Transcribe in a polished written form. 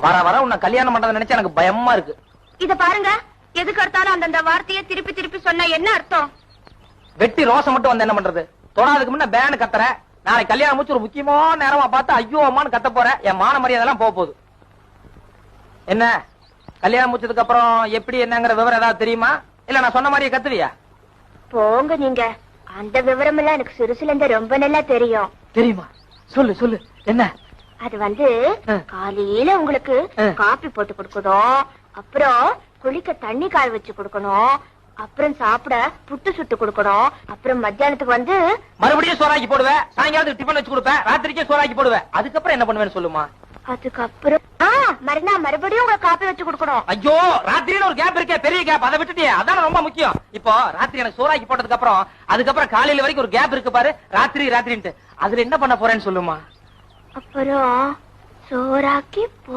வர வர உன்னை கல்யாணம் பண்றதை நினைச்சா எனக்கு பயமா இருக்கு. இத பாருங்க, எதுக்கு எடுத்தாலும் அந்தந்த வார்த்தையை திருப்பி திருப்பி சொன்ன என்ன அர்த்தம்? வெட்டி ரோசம் மட்டும் வந்து என்ன பண்றது? தொடாதுக்கு முன்ன பேனு கத்துற. நாளைக்கு கல்யாணம் முடிச்சு ஒரு முக்கியமான நேரமா பார்த்து ஐயோ அம்மான்னு கத்த போற. என் மான மரியாதை எல்லாம் போக போகுது. என்ன கல்யாணம் முடிச்சதுக்கு அப்புறம் எப்படி என்னங்கிற விவரம் ஏதாவது தெரியுமா? இல்ல நான் சொன்ன மாதிரியே கத்துவியா? போங்க நீங்க, அந்த விவரம் எல்லாம் எனக்கு சிறுசுல இருந்து ரொம்ப நல்லா தெரியும். தெரியுமா? சொல்லு சொல்லு. என்ன? அது வந்து காலையில உங்களுக்கு காபி போட்டு கொடுக்கணும், அப்புறம் குளிக்க தண்ணி காய வச்சு கொடுக்கணும், அப்புறம் சாப்பிட புட்டு சுட்டு கொடுக்கணும், அப்புறம் மத்தியானத்துக்கு வந்து மறுபடியும் சோறாக்கி போடுவேன், சாயங்காலத்துக்கு டிஃபன் வச்சு கொடுப்பேன், ராத்திரிக்கே சோறாக்கி போடுவேன். அதுக்கப்புறம் என்ன பண்ணுவேன்னு சொல்லுமா? அதுக்கப்புறம் மறுபடியும் உங்களுக்கு காப்பி வச்சு கொடுக்கணும். ஐயோ, ராத்திரியில ஒரு கேப் இருக்கே, பெரிய கேப், அதை விட்டுட்டியே. அதான் ரொம்ப முக்கியம். இப்போ ராத்திரி எனக்கு சோறாக்கி போட்டதுக்கு அப்புறம் அதுக்கப்புறம் காலையில வரைக்கும் ஒரு கேப் இருக்கு பாரு, ராத்திரின்ட்டு. அதுல என்ன பண்ண போறேன்னு சொல்லுமா? அப்புறம் சோறாக்கி போட்டு